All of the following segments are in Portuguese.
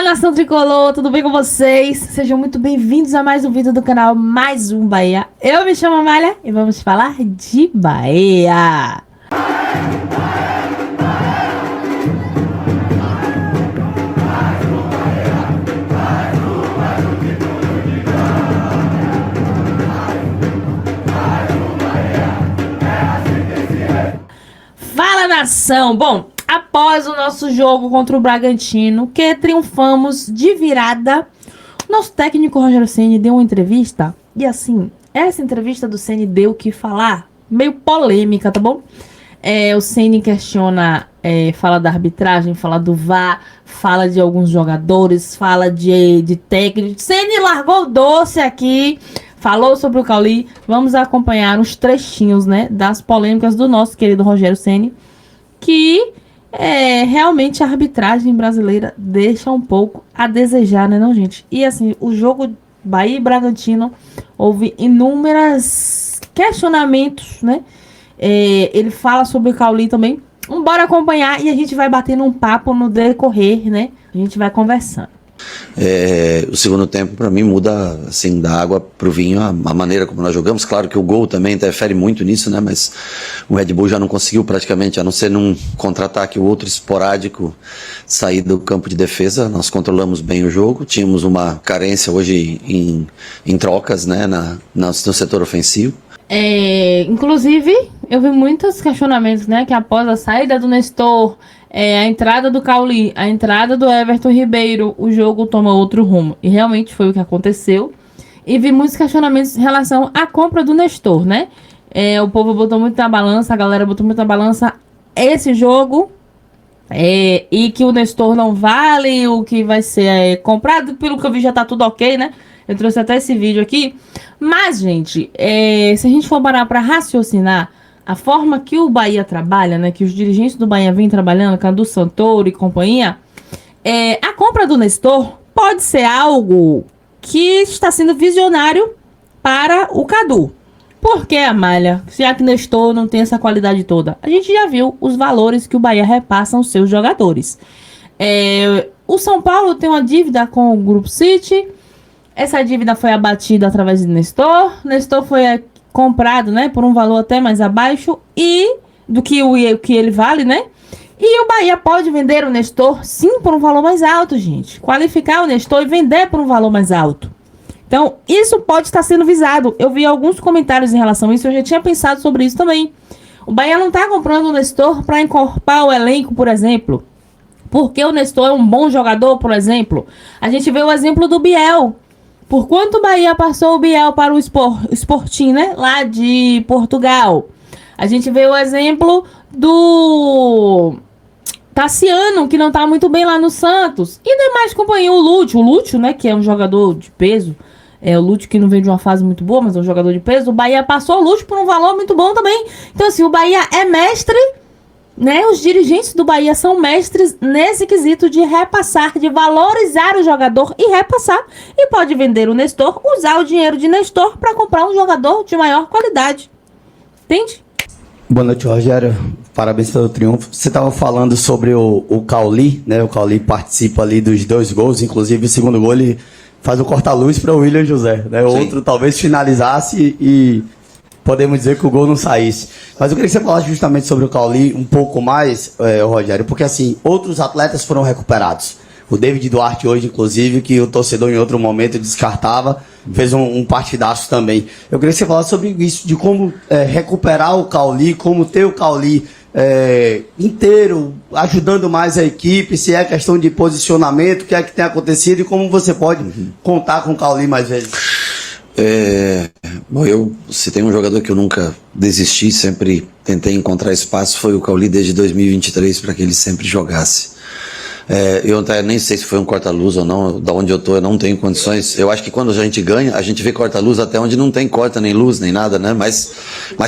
Nação Tricolor, tudo bem com vocês? Sejam muito bem-vindos a mais um vídeo do canal Mais Um Bahia. Eu me chamo Amália e vamos falar de Bahia. Fala, nação! Bom, após o nosso jogo contra o Bragantino, que triunfamos de virada, nosso técnico Rogério Ceni deu uma entrevista. E assim, essa entrevista do Ceni deu o que falar, meio polêmica, tá bom? O Ceni questiona, fala da arbitragem, fala do VAR, fala de alguns jogadores, fala de técnico. Ceni largou o doce aqui, falou sobre o Cauli. Vamos acompanhar uns trechinhos, né, das polêmicas do nosso querido Rogério Ceni, que realmente a arbitragem brasileira deixa um pouco a desejar, né, não, gente? E assim, o jogo Bahia e Bragantino, houve inúmeros questionamentos, né? Ele fala sobre o Cauli também. Bora acompanhar e a gente vai batendo um papo no decorrer, né? A gente vai conversando. O segundo tempo, para mim, muda assim, da água pro vinho a maneira como nós jogamos. Claro que o gol também interfere muito nisso, né? Mas o Red Bull já não conseguiu praticamente, a não ser num contra-ataque ou outro esporádico, sair do campo de defesa. Nós controlamos bem o jogo, tínhamos uma carência hoje em trocas, né? No setor ofensivo. Inclusive, eu vi muitos questionamentos, né? Que após a saída do Nestor, a entrada do Cauli, a entrada do Everton Ribeiro, o jogo toma outro rumo. E realmente foi o que aconteceu. E vi muitos questionamentos em relação à compra do Nestor, né? O povo botou muito na balança, a galera botou muito na balança esse jogo. E que o Nestor não vale, o que vai ser comprado. Pelo que eu vi, já tá tudo ok, né? Eu trouxe até esse vídeo aqui. Mas, gente, se a gente for parar pra raciocinar, a forma que o Bahia trabalha, né? Que os dirigentes do Bahia vêm trabalhando, Cadu Santoro e companhia, a compra do Nestor pode ser algo que está sendo visionário para o Cadu. Por que, Amália? Já que Nestor não tem essa qualidade toda? A gente já viu os valores que o Bahia repassa aos seus jogadores. O São Paulo tem uma dívida com o Grupo City. Essa dívida foi abatida através de Nestor. Nestor foi comprado, né, por um valor até mais abaixo do que o que ele vale, né? E o Bahia pode vender o Nestor, sim, por um valor mais alto, gente. Qualificar o Nestor e vender por um valor mais alto. Então, isso pode estar sendo visado. Eu vi alguns comentários em relação a isso, eu já tinha pensado sobre isso também. O Bahia não está comprando o Nestor para encorpar o elenco, por exemplo. Porque o Nestor é um bom jogador, por exemplo. A gente vê o exemplo do Biel. Por quanto o Bahia passou o Biel para o Sporting, né? Lá de Portugal. A gente vê o exemplo do Tassiano, que não tá muito bem lá no Santos. E demais companhia, o Lúcio, né? Que é um jogador de peso. O Lúcio que não vem de uma fase muito boa, mas é um jogador de peso. O Bahia passou o Lúcio por um valor muito bom também. Então assim, o Bahia é mestre, né? Os dirigentes do Bahia são mestres nesse quesito de repassar, de valorizar o jogador e repassar. E pode vender o Nestor, usar o dinheiro de Nestor para comprar um jogador de maior qualidade. Entende? Boa noite, Rogério. Parabéns pelo triunfo. Você estava falando sobre o Cauli, né? O Cauli participa ali dos 2 gols, inclusive o segundo gol ele faz o corta-luz para o William José, né? O outro talvez finalizasse e podemos dizer que o gol não saísse. Mas eu queria que você falasse justamente sobre o Cauli um pouco mais, Rogério, porque assim, outros atletas foram recuperados. O David Duarte hoje, inclusive, que o torcedor em outro momento descartava, fez um partidaço também. Eu queria que você falasse sobre isso, de como recuperar o Cauli, como ter o Cauli inteiro, ajudando mais a equipe, se é questão de posicionamento, o que é que tem acontecido e como você pode contar com o Cauli mais vezes. Bom, se tem um jogador que eu nunca desisti, sempre tentei encontrar espaço, foi o Cauli desde 2023 para que ele sempre jogasse. Eu até nem sei se foi um corta-luz ou não, da onde eu tô, eu não tenho condições. Eu acho que quando a gente ganha, a gente vê corta-luz até onde não tem corta, nem luz, nem nada, né? Mas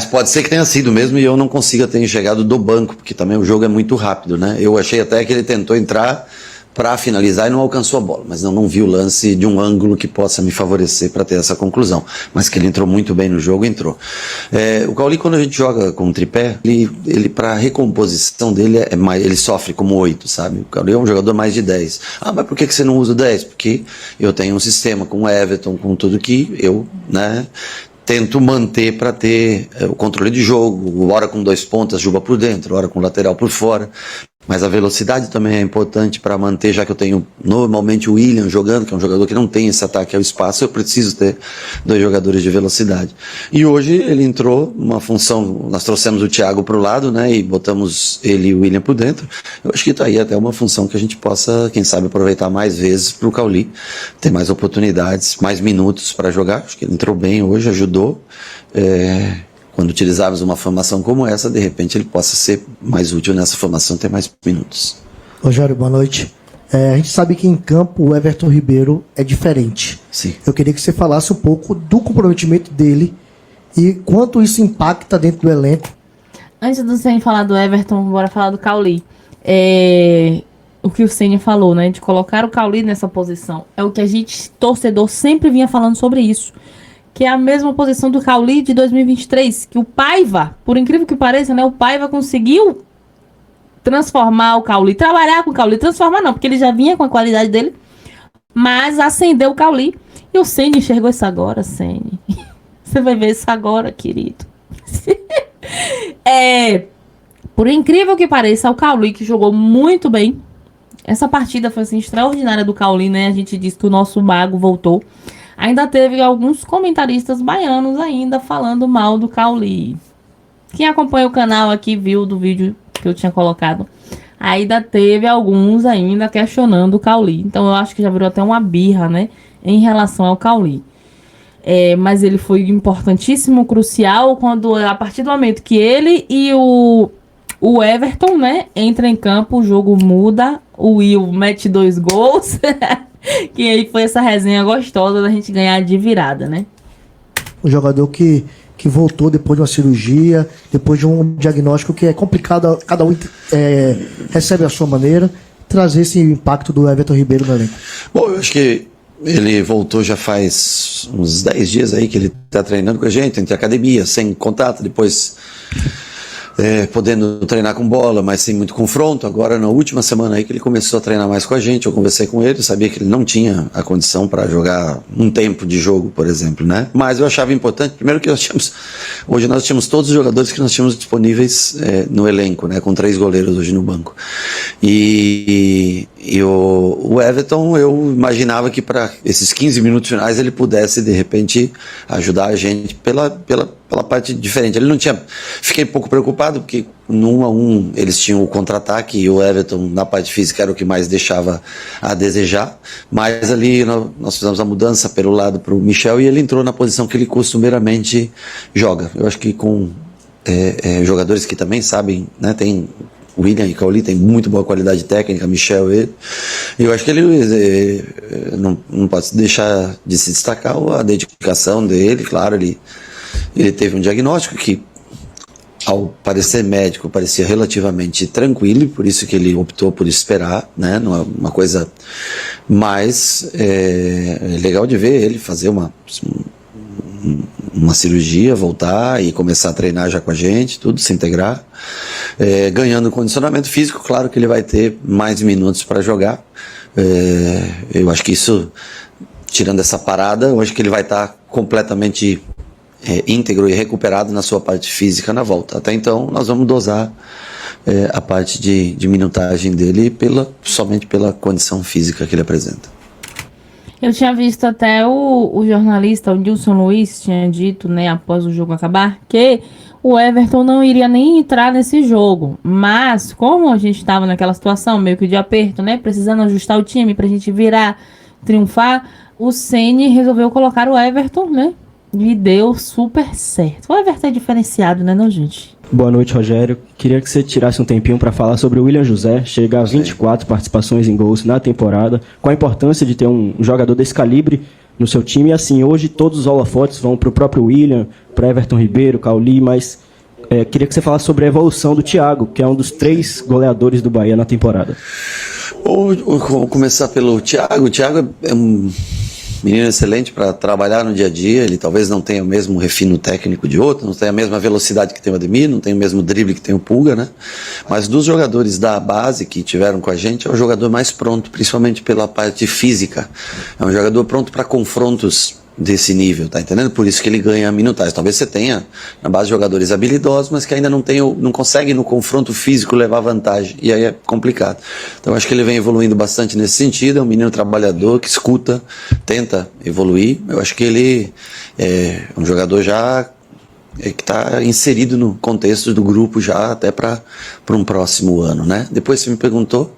pode ser que tenha sido mesmo e eu não consiga ter enxergado do banco, porque também o jogo é muito rápido, né? Eu achei até que ele tentou entrar para finalizar e não alcançou a bola, mas não vi o lance de um ângulo que possa me favorecer para ter essa conclusão, mas que ele entrou muito bem no jogo, entrou. O Cauli, quando a gente joga com um tripé, ele para recomposição dele ele sofre como 8, sabe? O Cauli é um jogador mais de 10. Mas por que você não usa o 10? Porque eu tenho um sistema com o Everton, com tudo que eu, né, tento manter para ter o controle de jogo, hora com 2 pontas, Juba por dentro, hora com lateral por fora. Mas a velocidade também é importante para manter, já que eu tenho normalmente o William jogando, que é um jogador que não tem esse ataque ao espaço, eu preciso ter 2 jogadores de velocidade. E hoje ele entrou numa função, nós trouxemos o Thiago para o lado, né, e botamos ele e o William por dentro. Eu acho que está aí até uma função que a gente possa, quem sabe, aproveitar mais vezes para o Cauli, ter mais oportunidades, mais minutos para jogar. Acho que ele entrou bem hoje, ajudou. Quando utilizarmos uma formação como essa, de repente ele possa ser mais útil nessa formação, ter mais minutos. Rogério, boa noite. A gente sabe que em campo o Everton Ribeiro é diferente. Sim. Eu queria que você falasse um pouco do comprometimento dele e quanto isso impacta dentro do elenco. Antes do Ceni falar do Everton, bora falar do Cauli. O que o Ceni falou, né, de colocar o Cauli nessa posição, é o que a gente, torcedor, sempre vinha falando sobre isso. Que é a mesma posição do Cauli de 2023, que o Paiva, por incrível que pareça, né, o Paiva conseguiu transformar o Cauli, trabalhar com o Cauli, transformar não, porque ele já vinha com a qualidade dele, mas acendeu o Cauli, e o Ceni enxergou isso agora, Ceni. Você vai ver isso agora, querido. Por incrível que pareça, o Cauli, que jogou muito bem, essa partida foi assim, extraordinária do Cauli, né, a gente disse que o nosso mago voltou. Ainda teve alguns comentaristas baianos ainda falando mal do Cauli. Quem acompanha o canal aqui viu do vídeo que eu tinha colocado. Ainda teve alguns ainda questionando o Cauli. Então eu acho que já virou até uma birra, né? Em relação ao Cauli. Mas ele foi importantíssimo, crucial, quando a partir do momento que ele e o Everton, né, entra em campo, o jogo muda. O Will mete 2 gols. Que aí foi essa resenha gostosa da gente ganhar de virada, né? Um jogador que voltou depois de uma cirurgia, depois de um diagnóstico que é complicado, cada um recebe a sua maneira, trazer esse impacto do Everton Ribeiro no elenco. Bom, eu acho que ele voltou já faz uns 10 dias aí que ele está treinando com a gente, entre academia, sem contato, depois podendo treinar com bola, mas sem muito confronto. Agora, na última semana aí que ele começou a treinar mais com a gente, eu conversei com ele, sabia que ele não tinha a condição para jogar um tempo de jogo, por exemplo, né? Mas eu achava importante, primeiro que hoje nós tínhamos todos os jogadores que nós tínhamos disponíveis no elenco, né? Com 3 goleiros hoje no banco. E o Everton, eu imaginava que para esses 15 minutos finais ele pudesse, de repente, ajudar a gente pela parte diferente. Ele não tinha... Fiquei um pouco preocupado, porque no 1 a 1 eles tinham o contra-ataque e o Everton, na parte física, era o que mais deixava a desejar. Mas ali nós fizemos a mudança pelo lado para o Michel e ele entrou na posição que ele costumeiramente joga. Eu acho que com jogadores que também sabem, né, tem... O William e Cauli tem muito boa qualidade técnica, Michel, ele. Eu acho que ele não pode deixar de se destacar a dedicação dele, claro, ele teve um diagnóstico que, ao parecer médico, parecia relativamente tranquilo, por isso que ele optou por esperar, né, não é uma coisa mais legal de ver ele fazer uma cirurgia, voltar e começar a treinar já com a gente, tudo, se integrar, ganhando condicionamento físico. Claro que ele vai ter mais minutos para jogar. Eu acho que isso, tirando essa parada, eu acho que ele vai estar completamente íntegro e recuperado na sua parte física na volta. Até então nós vamos dosar a parte de minutagem dele somente pela condição física que ele apresenta. Eu tinha visto até o jornalista, o Nilson Luiz, tinha dito, né, após o jogo acabar, que o Everton não iria nem entrar nesse jogo. Mas, como a gente estava naquela situação, meio que de aperto, né, precisando ajustar o time pra gente virar, triunfar, o Ceni resolveu colocar o Everton, né, e deu super certo. O Everton é diferenciado, né, não, gente? Boa noite, Rogério. Queria que você tirasse um tempinho para falar sobre o William José. Chega a 24 participações em gols na temporada. Qual a importância de ter um jogador desse calibre no seu time? E assim, hoje todos os holofotes vão para o próprio William, para Everton Ribeiro, Cauli, mas queria que você falasse sobre a evolução do Thiago, que é um dos 3 goleadores do Bahia na temporada. Vou começar pelo Thiago. O Thiago é um menino excelente para trabalhar no dia a dia. Ele talvez não tenha o mesmo refino técnico de outro, não tenha a mesma velocidade que tem o Ademir, não tenha o mesmo drible que tem o Pulga, né? Mas dos jogadores da base que tiveram com a gente, é o jogador mais pronto, principalmente pela parte física. É um jogador pronto para confrontos desse nível, tá entendendo? Por isso que ele ganha minutagem. Talvez você tenha na base jogadores habilidosos, mas que ainda não conseguem no confronto físico levar vantagem, e aí é complicado. Então acho que ele vem evoluindo bastante nesse sentido. É um menino trabalhador que escuta, tenta evoluir. Eu acho que ele é um jogador já que está inserido no contexto do grupo já até para um próximo ano, né? Depois você me perguntou.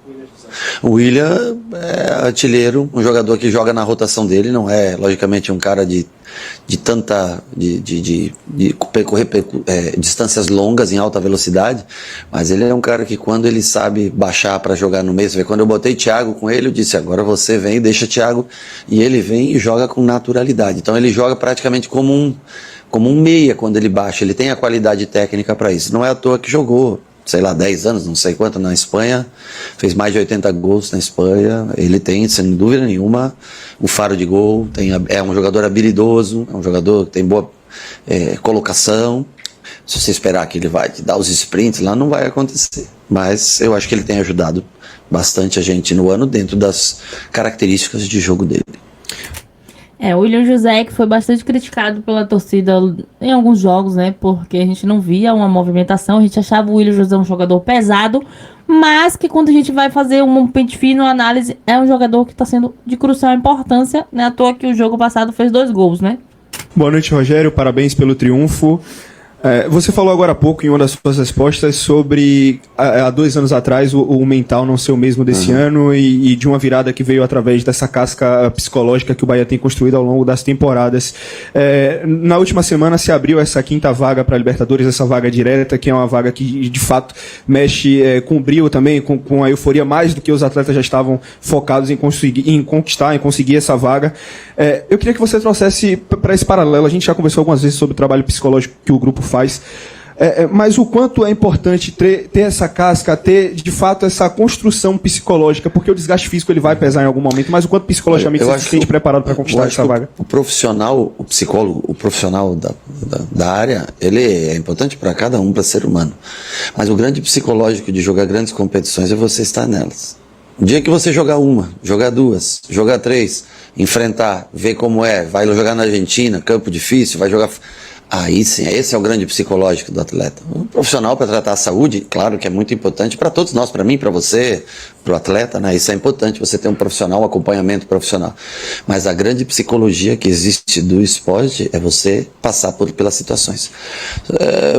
O William é artilheiro, um jogador que joga na rotação dele, não é logicamente um cara de percorrer distâncias longas em alta velocidade, mas ele é um cara que quando ele sabe baixar para jogar no meio, você vê, quando eu botei Thiago com ele, eu disse, agora você vem e deixa Thiago, e ele vem e joga com naturalidade. Então ele joga praticamente como um meia quando ele baixa, ele tem a qualidade técnica para isso. Não é à toa que jogou, sei lá, 10 anos, não sei quanto, na Espanha, fez mais de 80 gols na Espanha. Ele tem, sem dúvida nenhuma, o faro de gol, é um jogador habilidoso, é um jogador que tem boa colocação. Se você esperar que ele vai te dar os sprints lá, não vai acontecer. Mas eu acho que ele tem ajudado bastante a gente no ano, dentro das características de jogo dele. O William José, que foi bastante criticado pela torcida em alguns jogos, né? Porque a gente não via uma movimentação, a gente achava o William José um jogador pesado, mas que quando a gente vai fazer um pente fino, uma análise, é um jogador que está sendo de crucial importância, né? À toa que o jogo passado fez 2 gols, né? Boa noite, Rogério, parabéns pelo triunfo. Você falou agora há pouco em uma das suas respostas sobre há 2 anos atrás o mental não ser o mesmo desse ano e de uma virada que veio através dessa casca psicológica que o Bahia tem construído ao longo das temporadas. Na última semana se abriu essa 5ª vaga para a Libertadores, essa vaga direta, que é uma vaga que de fato mexe com o brio também, com a euforia, mais do que os atletas já estavam focados em conseguir essa vaga. Eu queria que você trouxesse para esse paralelo. A gente já conversou algumas vezes sobre o trabalho psicológico que o grupo faz, mas o quanto é importante ter essa casca, ter de fato essa construção psicológica, porque o desgaste físico ele vai pesar em algum momento, mas o quanto psicologicamente você se sente preparado para conquistar essa vaga? O profissional, o psicólogo, o profissional da área, ele é importante para cada um, para ser humano, mas o grande psicológico de jogar grandes competições é você estar nelas. O dia que você jogar uma, jogar 2, jogar 3, enfrentar, ver como vai jogar na Argentina, campo difícil, vai jogar... Aí sim, esse é o grande psicológico do atleta. O profissional para tratar a saúde, claro que é muito importante para todos nós, para mim, para você, para o atleta, né? Isso é importante, você ter um profissional, um acompanhamento profissional. Mas a grande psicologia que existe do esporte é você passar pelas situações.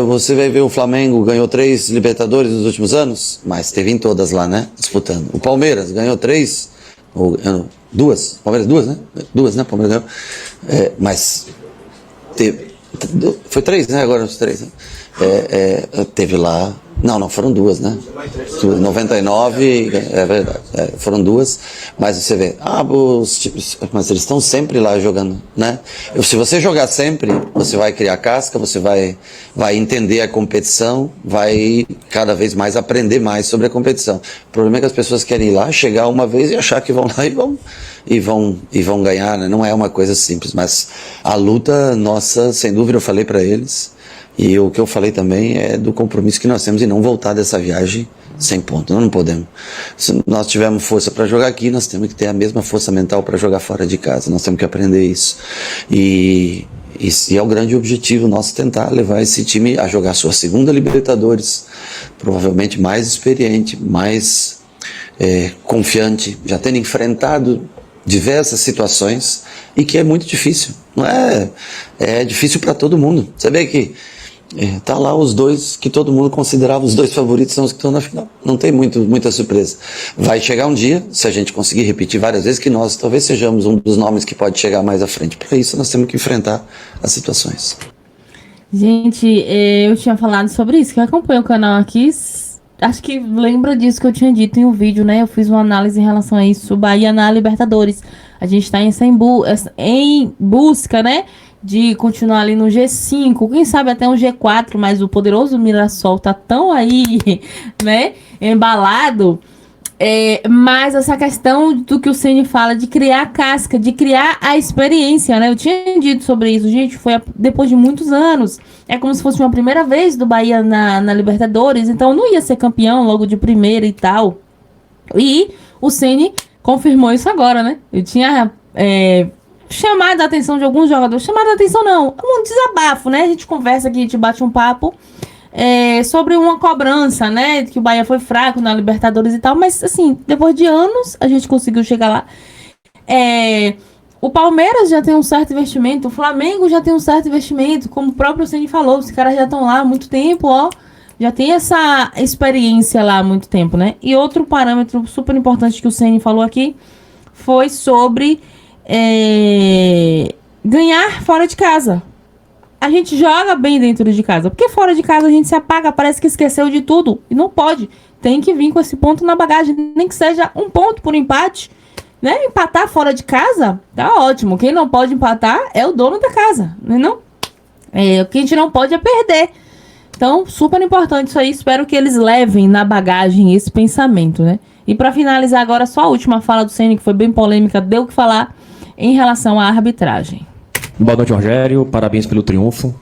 Você vai ver o Flamengo ganhou 3 Libertadores nos últimos anos, mas teve em todas lá, né? Disputando. O Palmeiras ganhou 3, ou 2, Palmeiras 2, né? 2, né? Palmeiras ganhou. Mas foi 3, né? Agora os 3, né? Teve lá... Não, foram 2, né? 99, é verdade. Foram 2, mas você vê... mas eles estão sempre lá jogando, né? Se você jogar sempre, você vai criar casca, você vai entender a competição, vai cada vez mais aprender mais sobre a competição. O problema é que as pessoas querem ir lá, chegar uma vez e achar que vão lá e vão ganhar, né? Não é uma coisa simples, mas a luta nossa, sem dúvida, eu falei para eles, e o que eu falei também é do compromisso que nós temos em não voltar dessa viagem sem ponto. Nós não podemos. Se nós tivermos força para jogar aqui, nós temos que ter a mesma força mental para jogar fora de casa. Nós temos que aprender isso. E é o grande objetivo nosso, tentar levar esse time a jogar sua segunda Libertadores, provavelmente mais experiente, mais confiante, já tendo enfrentado diversas situações, e que é muito difícil. Não é difícil para todo mundo. Você vê que tá lá os 2 que todo mundo considerava os 2 favoritos, são os que estão na final. Não tem muita surpresa. Vai chegar um dia, se a gente conseguir repetir várias vezes, que nós talvez sejamos um dos nomes que pode chegar mais à frente. Para isso nós temos que enfrentar as situações. Gente, eu tinha falado sobre isso, que acompanha o canal aqui, acho que lembra disso que eu tinha dito em um vídeo, né? Eu fiz uma análise em relação a isso, Bahia na Libertadores. A gente tá em busca, né? De continuar ali no G5, quem sabe até um G4, mas o poderoso Mirassol tá tão aí, né? Embalado. Mas essa questão do que o Ceni fala, de criar a casca, de criar a experiência, né? Eu tinha dito sobre isso, gente, foi depois de muitos anos. É como se fosse uma primeira vez do Bahia na Libertadores, então não ia ser campeão logo de primeira e tal. E o Ceni confirmou isso agora, né? Eu tinha chamado a atenção de alguns jogadores, chamado a atenção não, um desabafo, né? A gente conversa aqui, a gente bate um papo sobre uma cobrança, né? Que o Bahia foi fraco na Libertadores e tal, mas assim, depois de anos a gente conseguiu chegar lá. O Palmeiras já tem um certo investimento, o Flamengo já tem um certo investimento, como o próprio Ceni falou, os caras já estão lá há muito tempo, ó. Já tem essa experiência lá há muito tempo, né? E outro parâmetro super importante que o Ceni falou aqui foi sobre ganhar fora de casa. A gente joga bem dentro de casa, porque fora de casa a gente se apaga, parece que esqueceu de tudo. E não pode. Tem que vir com esse ponto na bagagem, nem que seja um ponto por empate, né? Empatar fora de casa, tá ótimo. Quem não pode empatar é o dono da casa, não é? O que a gente não pode é perder. Então, super importante isso aí. Espero que eles levem na bagagem esse pensamento, né? E para finalizar agora, só a última fala do Ceni, que foi bem polêmica, deu o que falar em relação à arbitragem. Boa noite, Rogério. Parabéns pelo triunfo.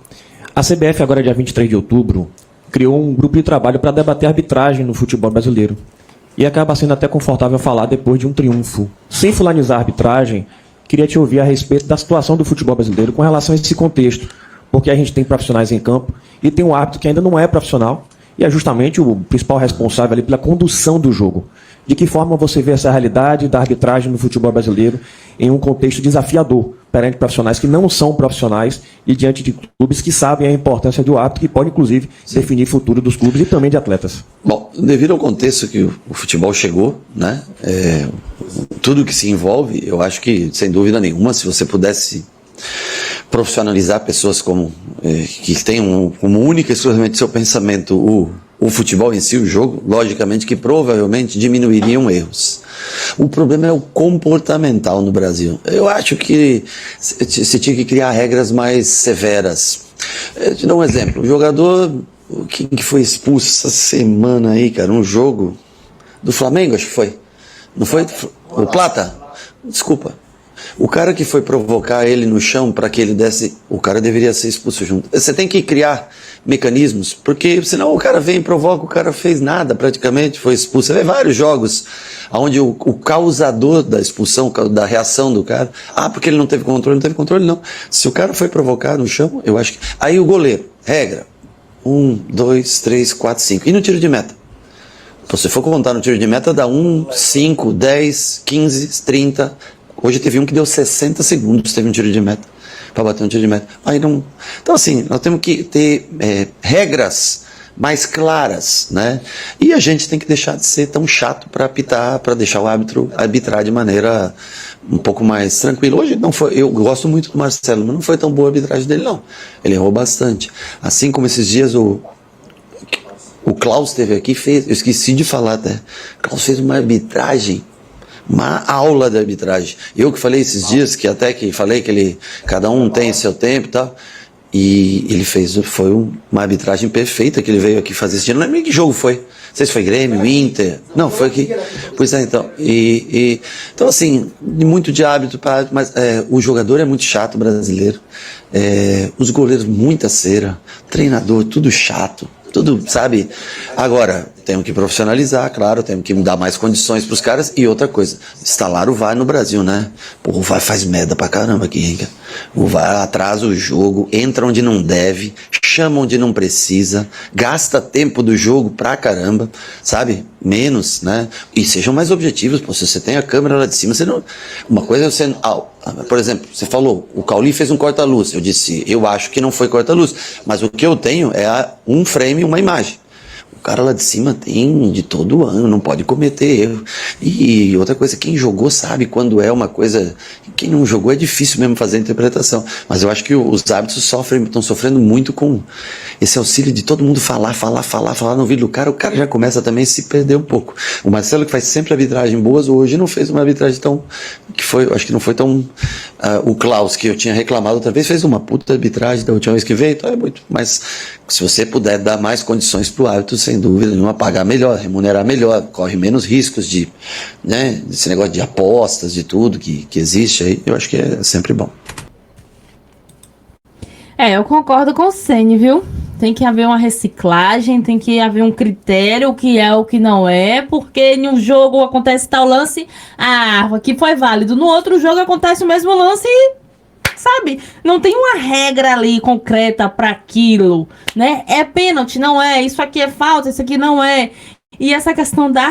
A CBF, agora dia 23 de outubro, criou um grupo de trabalho para debater a arbitragem no futebol brasileiro. E acaba sendo até confortável falar depois de um triunfo. Sem fulanizar a arbitragem, queria te ouvir a respeito da situação do futebol brasileiro com relação a esse contexto. Porque a gente tem profissionais em campo e tem um árbitro que ainda não é profissional e é justamente o principal responsável ali pela condução do jogo. De que forma você vê essa realidade da arbitragem no futebol brasileiro em um contexto desafiador perante profissionais que não são profissionais e diante de clubes que sabem a importância do árbitro, que pode inclusive definir o futuro dos clubes e também de atletas? Bom, devido ao contexto que o futebol chegou, né, tudo que se envolve, eu acho que, sem dúvida nenhuma, se você pudesse profissionalizar pessoas que tenham como única e exclusivamente seu pensamento o futebol em si, o jogo, logicamente que provavelmente diminuiriam erros. O problema é o comportamental no Brasil. Eu acho que se tinha que criar regras mais severas. Eu te dou um exemplo. O jogador, quem que foi expulso essa semana aí, cara, um jogo do Flamengo, acho que foi. Não foi? O Plata? Desculpa. O cara que foi provocar ele no chão para que ele desse, o cara deveria ser expulso junto. Você tem que criar mecanismos, porque senão o cara vem e provoca, o cara fez nada praticamente, foi expulso. Você vê vários jogos onde o causador da expulsão, da reação do cara, porque ele não teve controle não. Se o cara foi provocar no chão, eu acho que... Aí o goleiro, regra, 1, 2, 3, 4, 5. E no tiro de meta? Se você for contar no tiro de meta, dá 1, 5, 10, 15, 30... Hoje teve um que deu 60 segundos, teve um tiro de meta, para bater um tiro de meta. Aí não... Então assim, nós temos que ter regras mais claras, né? E a gente tem que deixar de ser tão chato para apitar, para deixar o árbitro arbitrar de maneira um pouco mais tranquila. Hoje não foi, eu gosto muito do Marcelo, mas não foi tão boa a arbitragem dele não. Ele errou bastante. Assim como esses dias o Klaus esteve aqui, eu esqueci de falar até, o Klaus fez uma arbitragem, uma aula de arbitragem. Eu que falei esses dias, falei que cada um tem seu tempo e tal, e ele foi uma arbitragem perfeita que ele veio aqui fazer esse dia. Não lembro nem que jogo foi. Não sei se foi Grêmio, Inter. Não, foi aqui. Pois é, então. Então, assim, muito de árbitro, mas o jogador é muito chato brasileiro. Os goleiros, muita cera. Treinador, tudo chato. Tudo, sabe? Agora, temos que profissionalizar, claro, temos que dar mais condições para os caras. E outra coisa, instalar o VAR no Brasil, né? Pô, o VAR faz merda pra caramba aqui, hein? O VAR atrasa o jogo, entra onde não deve, chama onde não precisa, gasta tempo do jogo pra caramba, sabe? Menos, né? E sejam mais objetivos, pô, se você tem a câmera lá de cima, você não... Uma coisa é você... por exemplo, você falou, o Cauli fez um corta-luz. Eu disse, eu acho que não foi corta-luz, mas o que eu tenho é um frame, uma imagem. O cara lá de cima tem de todo ano, não pode cometer erro. E outra coisa, quem jogou sabe quando é uma coisa... Quem não jogou é difícil mesmo fazer a interpretação. Mas eu acho que os árbitros estão sofrendo muito com esse auxílio de todo mundo falar no ouvido do cara. O cara já começa também a se perder um pouco. O Marcelo, que faz sempre arbitragem boas, hoje não fez uma arbitragem tão... acho que não foi tão... o Klaus, que eu tinha reclamado outra vez, fez uma puta arbitragem da última vez que veio. Então é muito mais Se você puder dar mais condições para o árbitro, sem dúvida nenhuma, pagar melhor, remunerar melhor, corre menos riscos de, né, desse negócio de apostas, de tudo que existe aí, eu acho que é sempre bom. Eu concordo com o Ceni, viu? Tem que haver uma reciclagem, tem que haver um critério, o que é, o que não é, porque em um jogo acontece tal lance, aqui foi válido, no outro jogo acontece o mesmo lance e, sabe, não tem uma regra ali concreta para aquilo, né? É pênalti, não é, isso aqui é falta, isso aqui não é. E essa questão da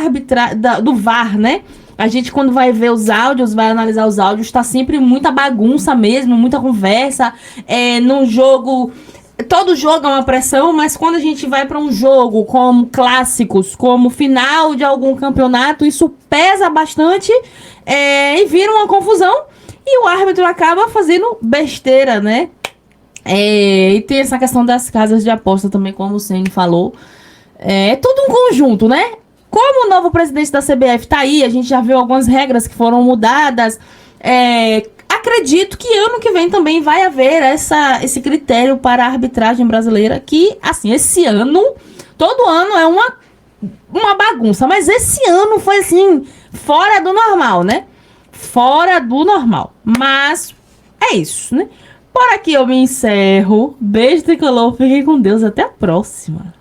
do VAR, né? A gente, quando vai ver os áudios, vai analisar os áudios, tá sempre muita bagunça mesmo, muita conversa. Num jogo, todo jogo é uma pressão, mas quando a gente vai para um jogo como clássicos, como final de algum campeonato, isso pesa bastante e vira uma confusão. E o árbitro acaba fazendo besteira, né? E tem essa questão das casas de aposta também, como o Ceni falou. É tudo um conjunto, né? Como o novo presidente da CBF tá aí, a gente já viu algumas regras que foram mudadas. Acredito que ano que vem também vai haver esse critério para a arbitragem brasileira, que, assim, esse ano, todo ano é uma bagunça, mas esse ano foi, assim, fora do normal, né? Fora do normal. Mas é isso, né? Por aqui eu me encerro. Beijo, tricolor. Fiquem com Deus. Até a próxima.